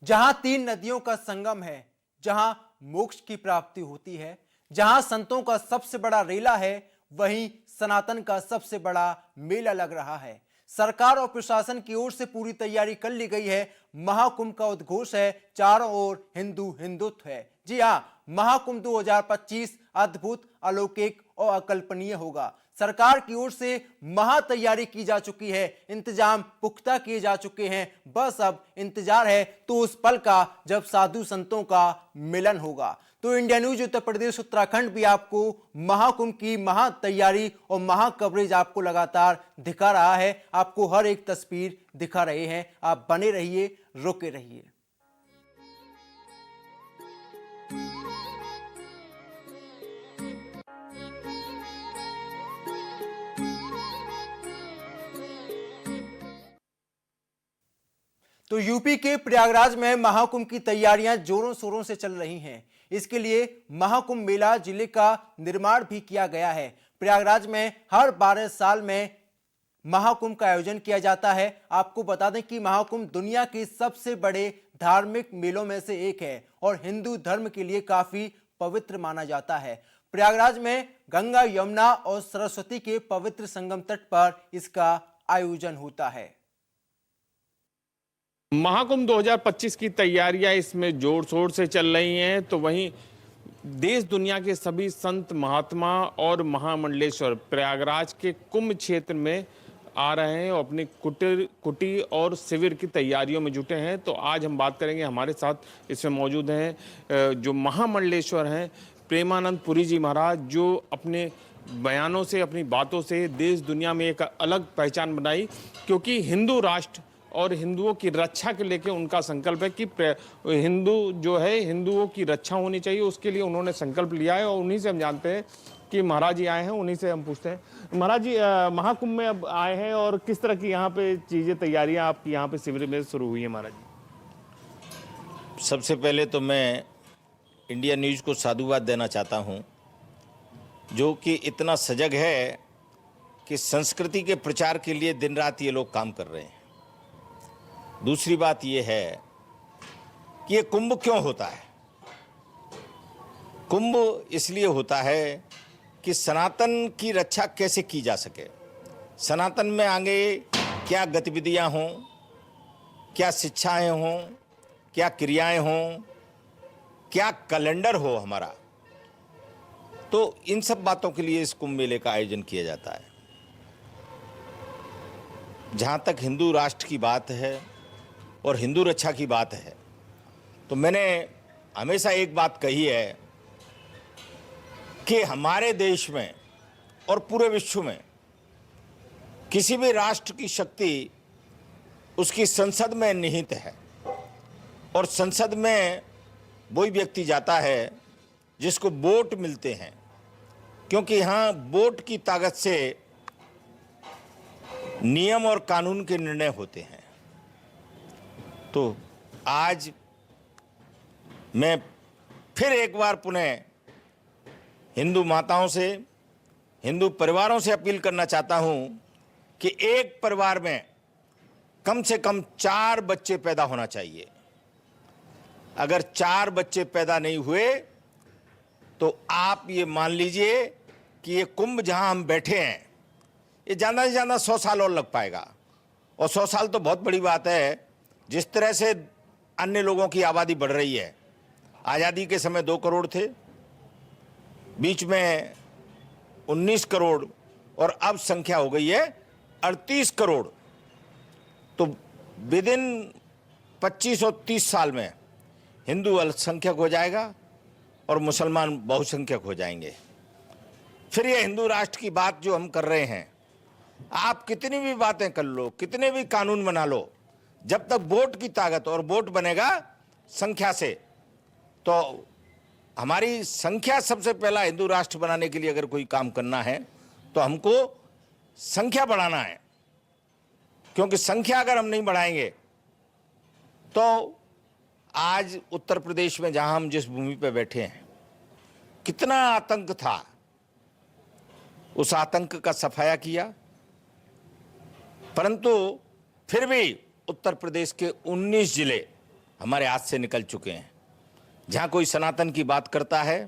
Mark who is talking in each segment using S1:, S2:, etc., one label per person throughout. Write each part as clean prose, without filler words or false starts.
S1: जहां तीन नदियों का संगम है, जहां मोक्ष की प्राप्ति होती है, जहां संतों का सबसे बड़ा रेला है, वहीं सनातन का सबसे बड़ा मेला लग रहा है। सरकार और प्रशासन की ओर से पूरी तैयारी कर ली गई है। महाकुंभ का उद्घोष है, चारों ओर हिंदू हिंदुत्व है। जी हां, महाकुंभ 2025 अद्भुत, अलौकिक और अकल्पनीय होगा। सरकार की ओर से महा तैयारी की जा चुकी है, इंतजाम पुख्ता किए जा चुके हैं। बस अब इंतजार है तो उस पल का जब साधु संतों का मिलन होगा। तो इंडिया न्यूज उत्तर प्रदेश उत्तराखंड भी आपको महाकुंभ की महा तैयारी और महा कवरेज आपको लगातार दिखा रहा है, आपको हर एक तस्वीर दिखा रहे हैं। आप बने रहिए, रुके रहिए। तो यूपी के प्रयागराज में महाकुंभ की तैयारियां जोरों शोरों से चल रही हैं। इसके लिए महाकुंभ मेला जिले का निर्माण भी किया गया है। प्रयागराज में हर 12 साल में महाकुंभ का आयोजन किया जाता है। आपको बता दें कि महाकुंभ दुनिया के सबसे बड़े धार्मिक मेलों में से एक है और हिंदू धर्म के लिए काफी पवित्र माना जाता है। प्रयागराज में गंगा, यमुना और सरस्वती के पवित्र संगम तट पर इसका आयोजन होता है।
S2: महाकुंभ 2025 की तैयारियां इसमें जोर शोर से चल रही हैं, तो वहीं देश दुनिया के सभी संत, महात्मा और महामंडलेश्वर प्रयागराज के कुंभ क्षेत्र में आ रहे हैं और अपनी कुटी और शिविर की तैयारियों में जुटे हैं। तो आज हम बात करेंगे, हमारे साथ इसमें मौजूद हैं जो महामंडलेश्वर हैं प्रेमानंद पुरी जी महाराज, जो अपने बयानों से, अपनी बातों से देश दुनिया में एक अलग पहचान बनाई, क्योंकि हिंदू राष्ट्र और हिंदुओं की रक्षा के लेके उनका संकल्प है कि हिंदू जो है, हिंदुओं की रक्षा होनी चाहिए। उसके लिए उन्होंने संकल्प लिया है और उन्हीं से हम जानते हैं कि महाराज जी आए हैं, उन्हीं से हम पूछते हैं। महाराज जी महाकुंभ में अब आए हैं और किस तरह की यहाँ पे चीजें, तैयारियां आपकी यहाँ पे शिविर में शुरू हुई है महाराज जी?
S3: सबसे पहले तो मैं इंडिया न्यूज़ को साधुवाद देना चाहता हूँ, जो कि इतना सजग है कि संस्कृति के प्रचार के लिए दिन रात ये लोग काम कर रहे हैं। दूसरी बात ये है कि ये कुंभ क्यों होता है। कुंभ इसलिए होता है कि सनातन की रक्षा कैसे की जा सके, सनातन में आगे क्या गतिविधियां हों, क्या शिक्षाएं हों, क्या क्रियाएं हों, क्या कैलेंडर हो हमारा, तो इन सब बातों के लिए इस कुंभ मेले का आयोजन किया जाता है। जहाँ तक हिंदू राष्ट्र की बात है और हिंदू रक्षा की बात है, तो मैंने हमेशा एक बात कही है कि हमारे देश में और पूरे विश्व में किसी भी राष्ट्र की शक्ति उसकी संसद में निहित है, और संसद में वही व्यक्ति जाता है जिसको वोट मिलते हैं, क्योंकि यहाँ वोट की ताकत से नियम और कानून के निर्णय होते हैं। तो आज मैं फिर एक बार पुनः हिंदू माताओं से, हिंदू परिवारों से अपील करना चाहता हूं कि एक परिवार में कम से कम 4 बच्चे पैदा होना चाहिए। अगर 4 बच्चे पैदा नहीं हुए तो आप ये मान लीजिए कि ये कुंभ जहां हम बैठे हैं, ये ज़्यादा से ज़्यादा 100 साल और लग पाएगा। और 100 साल तो बहुत बड़ी बात है। जिस तरह से अन्य लोगों की आबादी बढ़ रही है, आज़ादी के समय 2 करोड़ थे, बीच में 19 करोड़ और अब संख्या हो गई है 38 करोड़। तो विद इन 25 और 30 साल में हिंदू अल्पसंख्यक हो जाएगा और मुसलमान बहुसंख्यक हो जाएंगे। फिर ये हिंदू राष्ट्र की बात जो हम कर रहे हैं, आप कितनी भी बातें कर लो, कितने भी कानून बना लो, जब तक वोट की ताकत, और वोट बनेगा संख्या से, तो हमारी संख्या सबसे पहला हिंदू राष्ट्र बनाने के लिए अगर कोई काम करना है तो हमको संख्या बढ़ाना है, क्योंकि संख्या अगर हम नहीं बढ़ाएंगे तो आज उत्तर प्रदेश में जहां हम जिस भूमि पर बैठे हैं, कितना आतंक था, उस आतंक का सफाया किया। परंतु फिर भी उत्तर प्रदेश के 19 जिले हमारे हाथ से निकल चुके हैं। जहाँ कोई सनातन की बात करता है,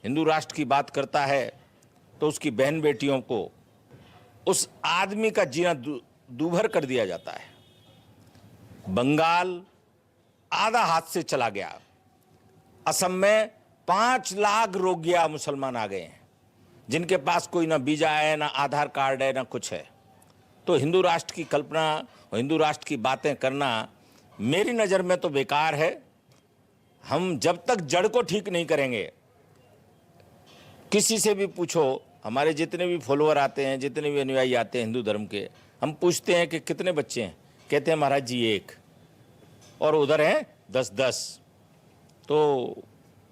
S3: हिंदू राष्ट्र की बात करता है, तो उसकी बहन बेटियों को, उस आदमी का जीना दूभर कर दिया जाता है। बंगाल आधा हाथ से चला गया। असम में 5 लाख रोगिया मुसलमान आ गए हैं, जिनके पास कोई ना वीजा है, ना आधार कार्ड है, ना कुछ है। तो हिंदू राष्ट्र की कल्पना और हिंदू राष्ट्र की बातें करना मेरी नज़र में तो बेकार है। हम जब तक जड़ को ठीक नहीं करेंगे, किसी से भी पूछो, हमारे जितने भी फॉलोअर आते हैं, जितने भी अनुयायी आते हैं हिंदू धर्म के, हम पूछते हैं कि कितने बच्चे हैं, कहते हैं महाराज जी 1, और उधर हैं 10-10। तो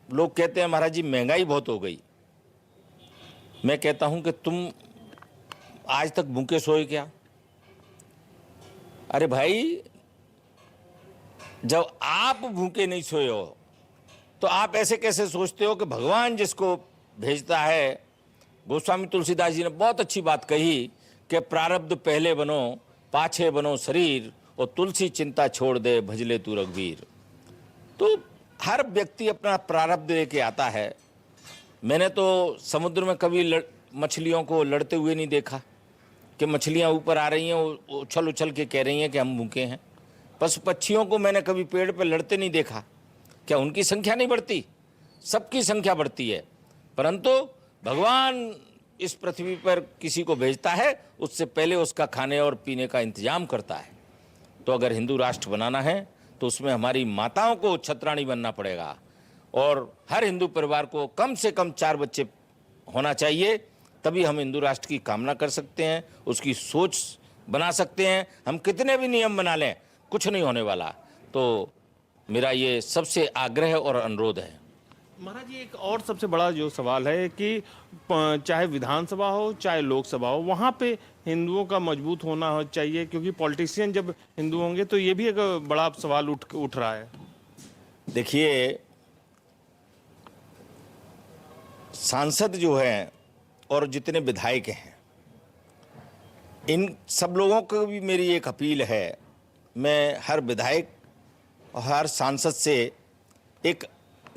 S3: लोग कहते हैं महाराज जी महंगाई बहुत हो गई। मैं कहता हूं कि तुम आज तक भूखे सोए क्या? अरे भाई, जब आप भूखे नहीं सोए हो तो आप ऐसे कैसे सोचते हो कि भगवान जिसको भेजता है? गोस्वामी तुलसीदास जी ने बहुत अच्छी बात कही कि प्रारब्ध पहले बनो, पाछे बनो शरीर, और तुलसी चिंता छोड़ दे, भजले तू रघुवीर। तो हर व्यक्ति अपना प्रारब्ध लेके आता है। मैंने तो समुद्र में कभी मछलियों को लड़ते हुए नहीं देखा कि मछलियां ऊपर आ रही हैं, उछल उछल के कह रही हैं कि हम भूखे हैं। पशु पक्षियों को मैंने कभी पेड़ पर लड़ते नहीं देखा। क्या उनकी संख्या नहीं बढ़ती? सबकी संख्या बढ़ती है, परंतु भगवान इस पृथ्वी पर किसी को भेजता है, उससे पहले उसका खाने और पीने का इंतजाम करता है। तो अगर हिंदू राष्ट्र बनाना है तो उसमें हमारी माताओं को छत्राणी बनना पड़ेगा, और हर हिंदू परिवार को कम से कम 4 बच्चे होना चाहिए। तभी हम हिंदू राष्ट्र की कामना कर सकते हैं, उसकी सोच बना सकते हैं। हम कितने भी नियम बना लें, कुछ नहीं होने वाला। तो मेरा ये सबसे आग्रह और अनुरोध है।
S2: महाराज जी, एक और सबसे बड़ा जो सवाल है कि चाहे विधानसभा हो चाहे लोकसभा हो, वहाँ पे हिंदुओं का मजबूत होना हो चाहिए, क्योंकि पॉलिटिशियन जब हिंदू होंगे तो ये भी एक बड़ा सवाल उठ रहा है।
S3: देखिए, सांसद जो हैं और जितने विधायक हैं, इन सब लोगों को भी मेरी एक अपील है। मैं हर विधायक और हर सांसद से एक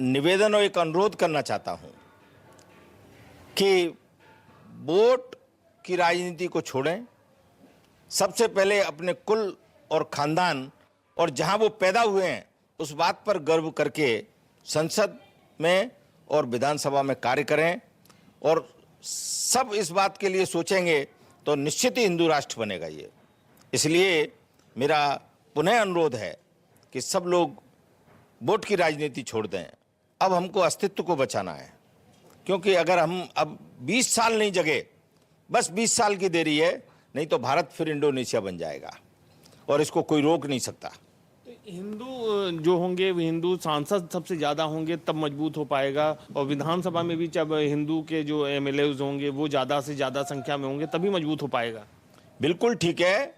S3: निवेदन और एक अनुरोध करना चाहता हूं कि वोट की राजनीति को छोड़ें। सबसे पहले अपने कुल और खानदान और जहां वो पैदा हुए हैं उस बात पर गर्व करके संसद में और विधानसभा में कार्य करें, और सब इस बात के लिए सोचेंगे तो निश्चित ही हिंदू राष्ट्र बनेगा ये। इसलिए मेरा पुनः अनुरोध है कि सब लोग वोट की राजनीति छोड़ दें। अब हमको अस्तित्व को बचाना है, क्योंकि अगर हम अब 20 साल नहीं जगे, बस 20 साल की देरी है, नहीं तो भारत फिर इंडोनेशिया बन जाएगा, और इसको कोई रोक नहीं सकता।
S2: हिंदू जो होंगे, हिंदू सांसद सबसे ज़्यादा होंगे तब मजबूत हो पाएगा, और विधानसभा में भी जब हिंदू के जो एमएलएज होंगे वो ज़्यादा से ज़्यादा संख्या में होंगे तभी मजबूत हो पाएगा। बिल्कुल ठीक है।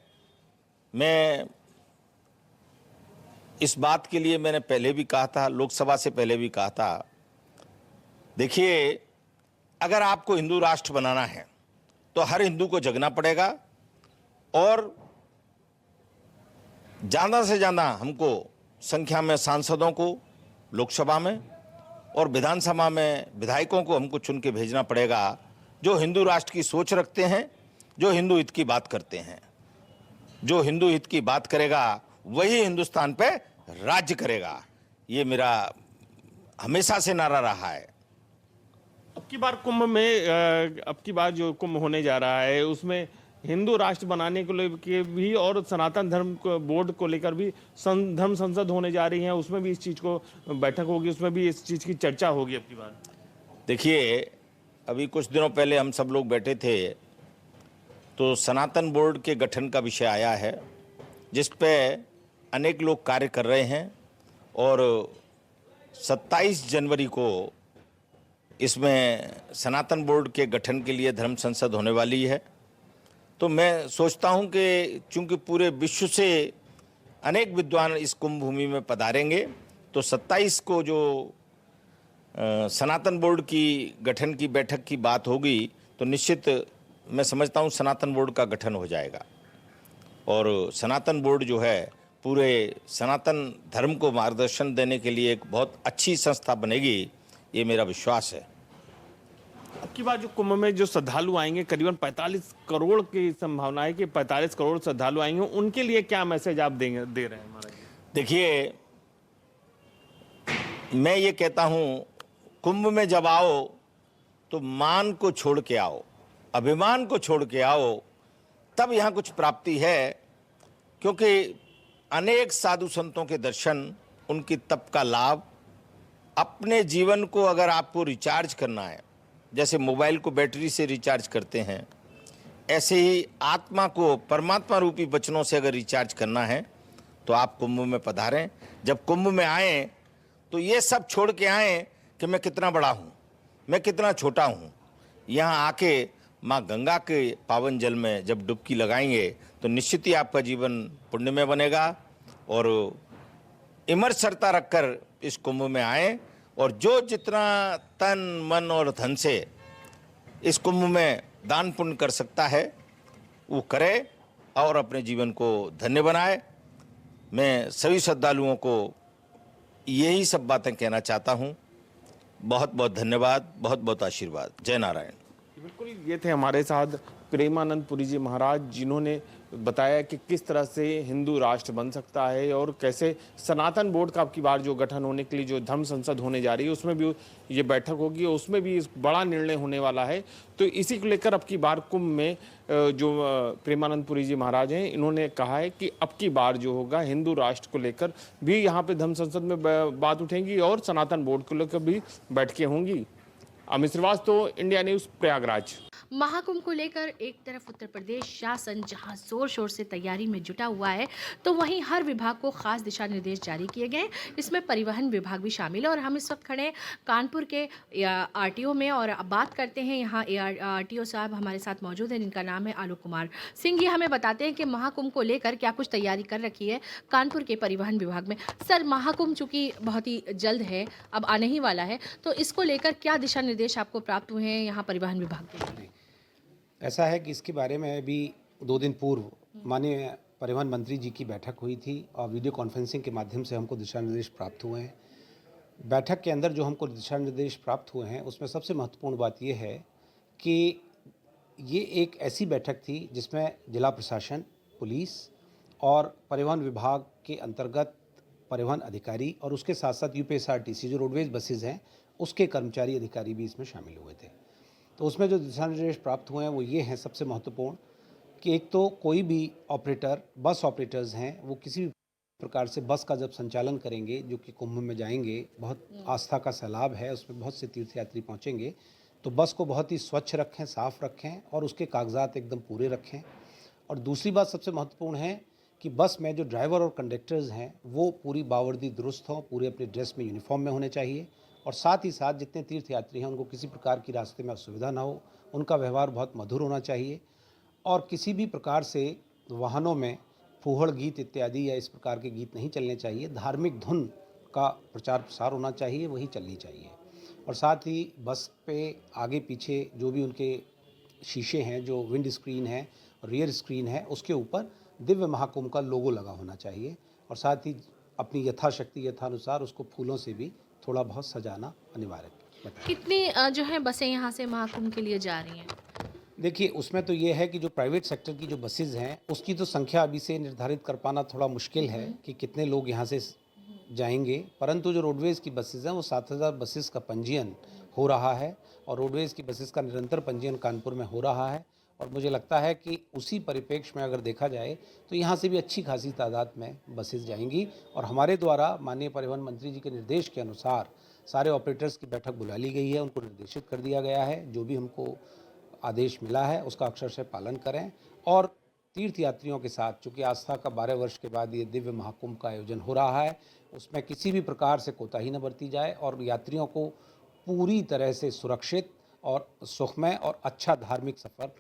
S3: मैं इस बात के लिए मैंने पहले भी कहा था, लोकसभा से पहले भी कहा था, देखिए, अगर आपको हिंदू राष्ट्र बनाना है तो हर हिंदू को जगना पड़ेगा, और ज़्यादा से ज़्यादा हमको संख्या में सांसदों को लोकसभा में और विधानसभा में विधायकों को हमको चुन के भेजना पड़ेगा, जो हिंदू राष्ट्र की सोच रखते हैं, जो हिंदू हित की बात करते हैं। जो हिंदू हित की बात करेगा वही हिंदुस्तान पे राज्य करेगा। ये मेरा हमेशा से नारा रहा है।
S2: अब की बार कुंभ में, अब की बार जो कुंभ होने जा रहा है उसमें हिंदू राष्ट्र बनाने को लेकर भी और सनातन धर्म बोर्ड को लेकर भी धर्म संसद होने जा रही है, उसमें भी इस चीज़ को बैठक होगी, उसमें भी इस चीज़ की चर्चा होगी अब की बार।
S3: देखिए, अभी कुछ दिनों पहले हम सब लोग बैठे थे तो सनातन बोर्ड के गठन का विषय आया है, जिस पे अनेक लोग कार्य कर रहे हैं, और 27 जनवरी को इसमें सनातन बोर्ड के गठन के लिए धर्म संसद होने वाली है। तो मैं सोचता हूं कि चूंकि पूरे विश्व से अनेक विद्वान इस कुंभ भूमि में पधारेंगे, तो 27 को जो सनातन बोर्ड की गठन की बैठक की बात होगी, तो निश्चित मैं समझता हूं सनातन बोर्ड का गठन हो जाएगा, और सनातन बोर्ड जो है पूरे सनातन धर्म को मार्गदर्शन देने के लिए एक बहुत अच्छी संस्था बनेगी, ये मेरा विश्वास है।
S2: अब की बार जो कुंभ में जो श्रद्धालु आएंगे, करीबन 45 करोड़ की संभावना है कि 45 करोड़ श्रद्धालु आएंगे, उनके लिए क्या मैसेज आप देंगे दे रहे हैं महाराज?
S3: देखिए, मैं ये कहता हूँ, कुंभ में जब आओ तो मान को छोड़ के आओ, अभिमान को छोड़ के आओ, तब यहाँ कुछ प्राप्ति है। क्योंकि अनेक साधु संतों के दर्शन, उनकी तप का लाभ, अपने जीवन को अगर आपको रिचार्ज करना है, जैसे मोबाइल को बैटरी से रिचार्ज करते हैं, ऐसे ही आत्मा को परमात्मा रूपी वचनों से अगर रिचार्ज करना है तो आप कुंभ में पधारें। जब कुंभ में आएँ तो ये सब छोड़ के आएँ कि मैं कितना बड़ा हूँ, मैं कितना छोटा हूँ। यहाँ आके माँ गंगा के पावन जल में जब डुबकी लगाएंगे तो निश्चित ही आपका जीवन पुण्यमय बनेगा। और इमर्सरता रखकर इस कुंभ में आएँ और जो जितना तन मन और धन से इस कुंभ में दान पुण्य कर सकता है वो करे और अपने जीवन को धन्य बनाए। मैं सभी श्रद्धालुओं को यही सब बातें कहना चाहता हूँ। बहुत बहुत धन्यवाद, बहुत बहुत आशीर्वाद। जय नारायण।
S2: बिल्कुल, ये थे हमारे साथ प्रेमानंद पुरी जी महाराज, जिन्होंने बताया कि किस तरह से हिंदू राष्ट्र बन सकता है और कैसे सनातन बोर्ड का अब की बार जो गठन होने के लिए जो धर्म संसद होने जा रही है उसमें भी ये बैठक होगी और उसमें भी बड़ा निर्णय होने वाला है। तो इसी को लेकर अब की बार कुंभ में जो प्रेमानंद पुरी जी महाराज हैं, इन्होंने कहा है कि अब की बार जो होगा हिंदू राष्ट्र को लेकर भी यहाँ पे धर्म संसद में बात उठेंगी और सनातन बोर्ड को लेकर भी बैठकें होंगी। Amit Shrivastava, India news, Prayagraj.
S4: महाकुंभ को लेकर एक तरफ उत्तर प्रदेश शासन जहां जोर शोर से तैयारी में जुटा हुआ है, तो वहीं हर विभाग को खास दिशा निर्देश जारी किए गए। इसमें परिवहन विभाग भी शामिल है और हम इस वक्त खड़े हैं कानपुर के आरटीओ में और अब बात करते हैं। यहाँ आरटीओ साहब हमारे साथ मौजूद हैं, जिनका नाम है आलोक कुमार सिंह। ये हमें बताते हैं कि महाकुंभ को लेकर क्या कुछ तैयारी कर रखी है कानपुर के परिवहन विभाग में। सर, महाकुंभ चूंकि बहुत ही जल्द है, अब आने ही वाला है, तो इसको लेकर क्या दिशा निर्देश आपको प्राप्त हुए हैं यहाँ परिवहन विभाग के?
S5: ऐसा है कि इसके बारे में अभी 2 दिन पूर्व माननीय परिवहन मंत्री जी की बैठक हुई थी और वीडियो कॉन्फ्रेंसिंग के माध्यम से हमको दिशा निर्देश प्राप्त हुए हैं। बैठक के अंदर जो हमको दिशा निर्देश प्राप्त हुए हैं उसमें सबसे महत्वपूर्ण बात यह है कि ये एक ऐसी बैठक थी जिसमें जिला प्रशासन, पुलिस और परिवहन विभाग के अंतर्गत परिवहन अधिकारी और उसके साथ साथ यूपीएसआरटीसी जो रोडवेज बसेज हैं उसके कर्मचारी अधिकारी भी इसमें शामिल हुए थे। तो उसमें जो दिशा निर्देश प्राप्त हुए हैं वो ये हैं, सबसे महत्वपूर्ण, कि एक तो कोई भी ऑपरेटर, बस ऑपरेटर्स हैं, वो किसी भी प्रकार से बस का जब संचालन करेंगे, जो कि कुंभ में जाएंगे, बहुत आस्था का सैलाब है, उसमें बहुत से तीर्थयात्री पहुंचेंगे, तो बस को बहुत ही स्वच्छ रखें, साफ़ रखें और उसके कागजात एकदम पूरे रखें। और दूसरी बात सबसे महत्वपूर्ण है कि बस में जो ड्राइवर और कंडक्टर्स हैं वो पूरी बावर्दी दुरुस्त हों, पूरे अपने ड्रेस में, यूनिफॉर्म में होने चाहिए। और साथ ही साथ जितने तीर्थयात्री हैं उनको किसी प्रकार की रास्ते में असुविधा ना हो, उनका व्यवहार बहुत मधुर होना चाहिए और किसी भी प्रकार से वाहनों में फूहड़ गीत इत्यादि या इस प्रकार के गीत नहीं चलने चाहिए। धार्मिक धुन का प्रचार प्रसार होना चाहिए, वही चलनी चाहिए। और साथ ही बस पे आगे पीछे जो भी उनके शीशे हैं, जो विंड स्क्रीन है, रियर स्क्रीन है, उसके ऊपर दिव्य महाकुंभ का लोगो लगा होना चाहिए। और साथ ही अपनी यथाशक्ति, यथानुसार उसको फूलों से भी थोड़ा बहुत सजाना अनिवार्य है।
S4: कितनी जो है बसें यहाँ से महाकुंभ के लिए जा रही हैं?
S5: देखिए, उसमें तो ये है कि जो प्राइवेट सेक्टर की जो बसेज हैं उसकी तो संख्या अभी से निर्धारित कर पाना थोड़ा मुश्किल है कि कितने लोग यहाँ से जाएंगे, परंतु जो रोडवेज़ की बसेज हैं वो 7000 बसेस का पंजीयन हो रहा है और रोडवेज़ की बसेस का निरंतर पंजीयन कानपुर में हो रहा है। और मुझे लगता है कि उसी परिप्रेक्ष्य में अगर देखा जाए तो यहाँ से भी अच्छी खासी तादाद में बसेस जाएंगी। और हमारे द्वारा माननीय परिवहन मंत्री जी के निर्देश के अनुसार सारे ऑपरेटर्स की बैठक बुला ली गई है, उनको निर्देशित कर दिया गया है, जो भी हमको आदेश मिला है उसका अक्षरशः पालन करें। और तीर्थयात्रियों के साथ, चूँकि आस्था का 12 वर्ष के बाद ये दिव्य महाकुंभ का आयोजन हो रहा है, उसमें किसी भी प्रकार से कोताही न बरती जाए और यात्रियों को पूरी तरह से सुरक्षित और सुखमय और अच्छा धार्मिक सफ़र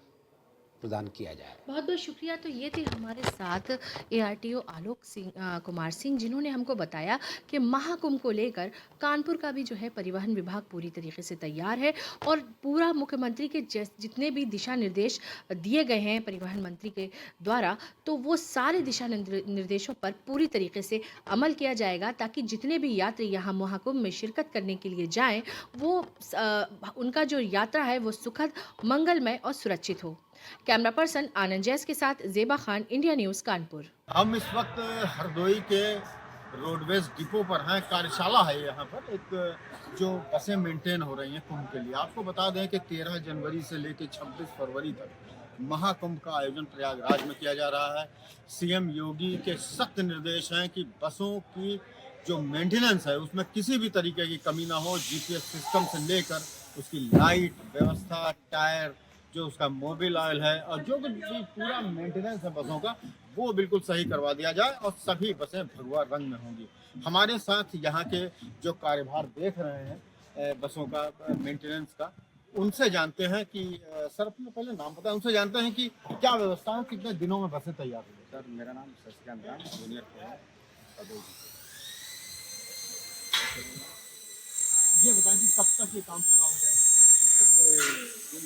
S5: प्रदान किया जाए।
S4: बहुत बहुत शुक्रिया। तो ये थे हमारे साथ ARTO आलोक कुमार सिंह, जिन्होंने हमको बताया कि महाकुंभ को लेकर कानपुर का भी जो है परिवहन विभाग पूरी तरीके से तैयार है और पूरा मुख्यमंत्री के जितने भी दिशा निर्देश दिए गए हैं परिवहन मंत्री के द्वारा, तो वो सारे दिशा निर्देशों पर पूरी तरीके से अमल किया जाएगा, ताकि जितने भी यात्री यहाँ महाकुंभ में शिरकत करने के लिए जाएं, वो उनका जो यात्रा है वो सुखद, मंगलमय और सुरक्षित हो। कैमरा पर्सन आनंद जैस के साथ जेबा खान, इंडिया न्यूज़, कानपुर।
S6: हम इस वक्त हरदोई के रोडवेज डिपो पर हैं। कार्यशाला है यहाँ पर, एक जो बसें मेंटेन हो रही हैं कुंभ के लिए। आपको बता दें कि 13 जनवरी से लेकर 26 फरवरी तक महाकुंभ का आयोजन प्रयागराज में किया जा रहा है। सीएम योगी के सख्त निर्देश हैं कि बसों की जो मेंटेनेंस है उसमें किसी भी तरीके की कमी ना हो। जीपीएस सिस्टम से लेकर उसकी लाइट व्यवस्था, टायर, जो उसका मोबिल ऑयल है और जो भी पूरा मेंटेनेंस है बसों का, वो बिल्कुल सही करवा दिया जाए और सभी बसें भगवा रंग में होंगी। हमारे साथ यहाँ के जो कार्यभार देख रहे हैं बसों का मेंटेनेंस का, उनसे जानते हैं कि सर अपना पहले नाम पता है, उनसे जानते हैं कि क्या व्यवस्था है, कितने दिनों में बसें तैयार होंगी।
S7: सर मेरा नाम शशिकांत राम, जूनियर
S6: ये बताएं कि कब तक ये काम पूरा हो जाए।
S7: कुंभ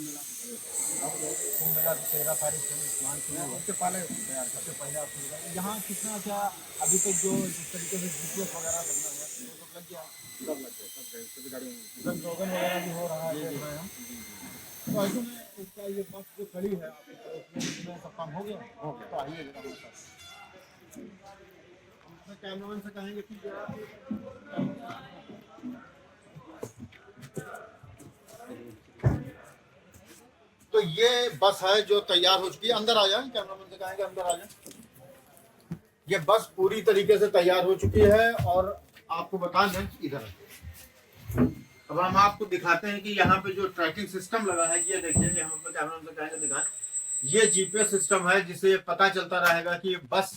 S7: मेला 13 तारीख से प्लान शुरू हुआ, उससे पहले तैयार करते
S6: पहले आप शुरू करें। यहाँ कितना क्या अभी तक जो जिस तरीके से जीपीएस वगैरह लगना है वो सब लग गया,
S7: सब लगते हैं, सब गए, सभी गाड़ियों में
S6: संशोधन वगैरह भी हो रहा है। तो ऐसे में इसका ये बस जो खड़ी है उसमें सब काम हो गया। तो आइए जरा हमारे साथ। मैं कैमरामैन से कहेंगे कि तो ये बस है जो तैयार हो चुकी है। अंदर आ जाए, कैमरामैन से कहेंगे अंदर आ जाए। ये बस पूरी तरीके से तैयार हो चुकी है और आपको बता दें इधर अब हम आपको दिखाते हैं कि यहाँ पे जो ट्रैकिंग सिस्टम लगा है, ये देखिए यहाँ पे कैमरामैन से कहेंगे दिखाएं। ये जीपीएस सिस्टम है जिससे पता चलता रहेगा कि बस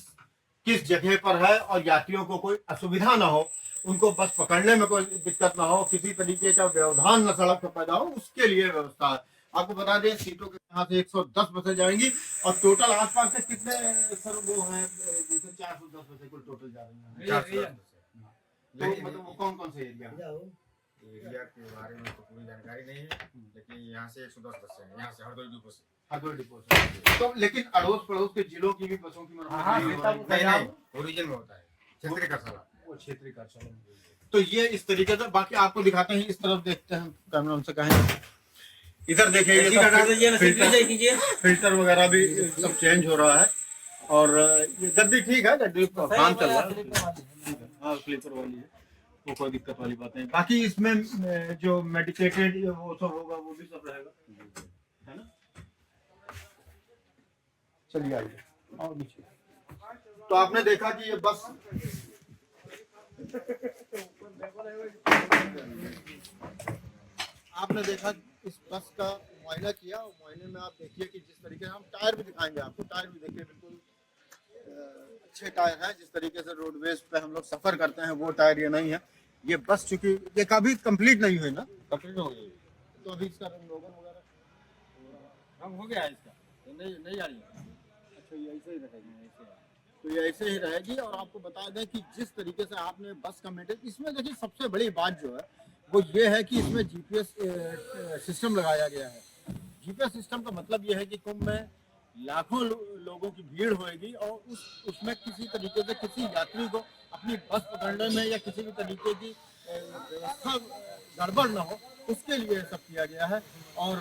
S6: किस जगह पर है और यात्रियों को कोई असुविधा ना हो, उनको बस पकड़ने में कोई दिक्कत ना हो, किसी तरीके का व्यवधान न सड़क पर पैदा हो, उसके लिए व्यवस्था है। आपको बता दें सीटों के यहाँ से 110 बसें जाएंगी और टोटल आसपास से कितने सर वो हैं, जैसे 410 बसें कुल टोटल जा रही हैं। तो मतलब वो कौन कौन से एरिया
S7: एरिया के बारे में तो पूरी जानकारी नहीं है, लेकिन यहाँ से 110 बसें हैं, यहाँ से हरदोई डिपो से।
S6: हरदोई डिपो से। तो लेकिन अड़ोस पड़ोस के जिलों की भी बसों की
S7: नहीं, ओरिजिन में होता है क्षेत्रीय कार्यशाला,
S6: वो क्षेत्रीय कार्यशाला। तो ये इस तरीके से, बाकी आपको दिखाते हैं, इस तरफ देखते हैं, कैमरा उनसे कहेंगे इधर देखिए, फिल्टर वगैरह भी सब चेंज हो रहा है और ये गद्दी ठीक है, गद्दी काम चल रहा है। हाँ स्लीपर वाली है, वो कोई दिक्कत वाली बात नहीं। बाकी इसमें जो मेडिकेटेड वो सब होगा वो भी सब रहेगा, है ना। चलिए आइए और नीचे। तो आपने देखा कि ये बस आपने देखा इस बस का मुआयना किया और मुआयने में आप देखिए कि जिस तरीके से हम टायर भी दिखाएंगे आपको, टायर भी देखिए बिल्कुल अच्छे टायर हैं। जिस तरीके से रोडवेज पे हम लोग सफर करते हैं वो टायर ये नहीं है। ये बस चूंकि ये कभी कंप्लीट नहीं हुई ना,
S7: कंप्लीट हो गई,
S6: तो अभी इसका रंग वगैरह
S7: हम हो गया है इसका, नहीं आ रही है।
S6: अच्छा ये ऐसे ही रहेगी, तो ये ऐसे ही रहेगी। और आपको बता दें कि जिस तरीके से आपने बस का मेंटेन, इसमें देखिए सबसे बड़ी बात जो है वो ये है कि इसमें जीपीएस सिस्टम लगाया गया है। जीपीएस सिस्टम का मतलब ये है कि कुंभ में लाखों लोगों की भीड़ होएगी और उसमें किसी तरीके से किसी यात्री को अपनी बस पकड़ने में या किसी भी तरीके की व्यवस्था गड़बड़ न हो, उसके लिए सब किया गया है। और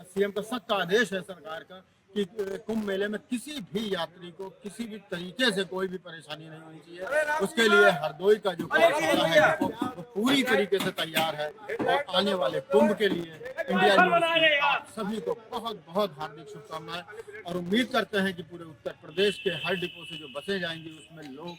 S6: सीएम का सख्त आदेश है सरकार का कि कुंभ मेले में किसी भी यात्री को किसी भी तरीके से कोई भी परेशानी नहीं होनी चाहिए। उसके लिए हरदोई का जो कार्यशाला है वो पूरी तरीके से तैयार है। और आने वाले कुंभ के लिए इंडिया न्यूज़ की आप सभी को बहुत बहुत हार्दिक शुभकामनाएं और उम्मीद करते हैं कि पूरे उत्तर प्रदेश के हर डिपो से जो बसें जाएंगी उसमें लोग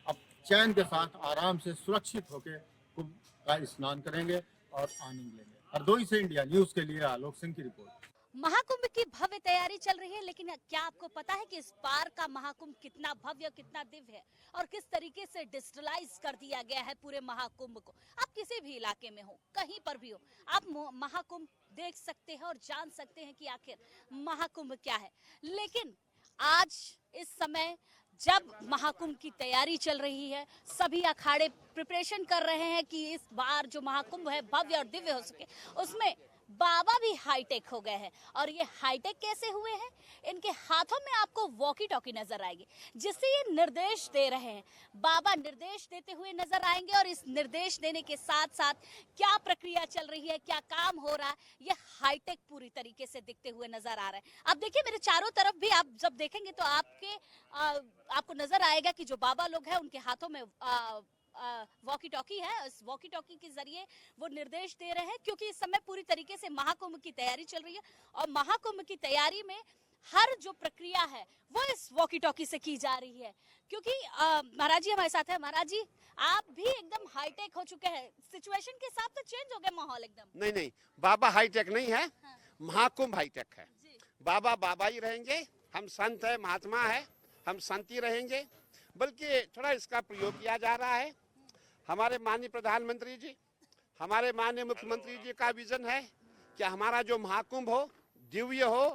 S6: अब चैन के साथ आराम से सुरक्षित होकर कुंभ का स्नान करेंगे और आनंद लेंगे। हरदोई से इंडिया न्यूज़ के लिए आलोक सिंह की रिपोर्ट।
S8: महाकुंभ की भव्य तैयारी चल रही है, लेकिन क्या आपको पता है कि इस बार का महाकुंभ कितना भव्य, कितना दिव्य है और किस तरीके से डिजिटलाइज कर दिया गया है पूरे महाकुंभ को। आप किसी भी इलाके में हो, कहीं पर भी हो, आप महाकुंभ देख सकते हैं और जान सकते हैं कि आखिर महाकुंभ क्या है। लेकिन आज इस समय जब महाकुंभ की तैयारी चल रही है, सभी अखाड़े प्रिपरेशन कर रहे हैं कि इस बार जो महाकुंभ है भव्य और दिव्य हो सके, उसमें बाबा भी हाईटेक हो गए हैं। और ये हाईटेक कैसे हुए हैं? इनके हाथों में आपको वॉकी टॉकी नजर आएगी, जिससे ये निर्देश दे रहे हैं। बाबा निर्देश देते हुए नजर आएंगे और इस निर्देश देने के साथ साथ क्या प्रक्रिया चल रही है, क्या काम हो रहा है, ये हाईटेक पूरी तरीके से दिखते हुए नजर आ रहा है। अब देखिए मेरे चारों तरफ भी आप जब देखेंगे तो आपको नजर आएगा कि जो बाबा लोग हैं उनके हाथों में वॉकी टॉकी है। इस वॉकी टॉकी के जरिए वो निर्देश दे रहे हैं, क्योंकि इस समय पूरी तरीके से महाकुंभ की तैयारी चल रही है और महाकुंभ की तैयारी में हर जो प्रक्रिया है वो इस वॉकी टॉकी से की जा रही है। क्योंकि महाराज जी हमारे साथ है। महाराज जी, आप भी एकदम हाईटेक हो चुके हैं, सिचुएशन के हिसाब से चेंज हो गया माहौल एकदम।
S9: नहीं नहीं, बाबा हाईटेक नहीं है,
S8: हाँ।
S9: महाकुंभ हाईटेक है।
S8: जी।
S9: बाबा बाबा ही रहेंगे, हम संत है, महात्मा है, हम संत ही रहेंगे। बल्कि थोड़ा इसका प्रयोग किया जा रहा है। हमारे माननीय प्रधानमंत्री जी, हमारे माननीय मुख्यमंत्री जी का विजन है कि हमारा जो महाकुंभ हो दिव्य हो,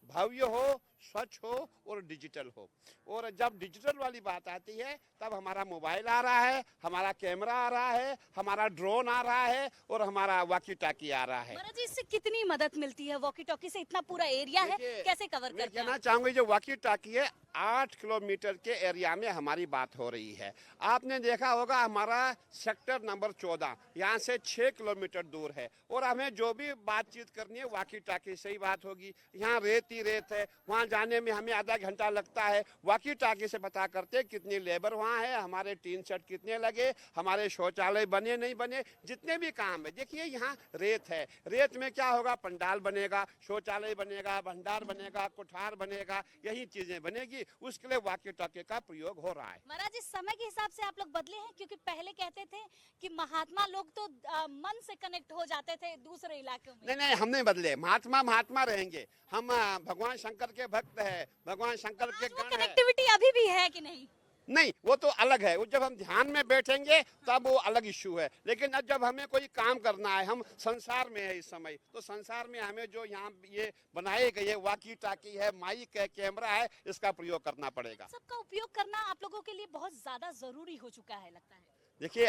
S9: भव्य हो, स्वच्छ हो और डिजिटल हो। और जब डिजिटल वाली बात आती है तब हमारा मोबाइल आ रहा है, हमारा कैमरा आ रहा है, हमारा ड्रोन आ रहा है और हमारा वॉकी टॉकी आ रहा है।
S8: महाराज जी, इससे कितनी मदद मिलती है? वॉकी टॉकी से इतना पूरा एरिया है,
S9: देखिए,
S8: कैसे कवर
S9: मैं
S8: करते हैं?
S9: कहना चाहूंगा जो वॉकी टॉकी है 8 किलोमीटर के एरिया में हमारी बात हो रही है। आपने देखा होगा हमारा सेक्टर नंबर 14 यहाँ से 6 किलोमीटर दूर है और हमें जो भी बातचीत करनी है वॉकी टॉकी से ही बात होगी। यहाँ रेत ही रेत है, वहाँ जाने में हमें आधा घंटा लगता है। वॉकी टॉकी से पता करते कितनी लेबर वहाँ है, हमारे टीन सेट कितने लगे, हमारे शौचालय बने नहीं बने, जितने भी काम है। देखिए यहाँ रेत है, रेत में क्या होगा, पंडाल बनेगा, शौचालय बनेगा, भंडार बनेगा, कोठार बनेगा, यही चीजें बनेगी। उसके लिए वॉकी टॉकी का प्रयोग हो रहा है।
S8: महाराज, इस समय के हिसाब से आप लोग बदले हैं, क्योंकि पहले कहते थे कि महात्मा लोग तो मन से कनेक्ट हो जाते थे दूसरे इलाकों में।
S9: नहीं नहीं, हम नहीं बदले, महात्मा महात्मा रहेंगे। हम भगवान शंकर के भक्त है, भगवान शंकर के गण है।
S8: कनेक्टिविटी अभी भी है कि नहीं?
S9: नहीं, वो तो अलग है। वो जब हम ध्यान में बैठेंगे तब वो अलग इश्यू है। लेकिन अब जब हमें कोई काम करना है, हम संसार में है इस समय, तो संसार में हमें जो यहाँ ये बनाए गए वॉकी टॉकी है, माइक है, कैमरा है, इसका प्रयोग करना पड़ेगा।
S8: सबका उपयोग करना आप लोगों के लिए बहुत ज्यादा जरूरी हो चुका है लगता है।
S9: देखिए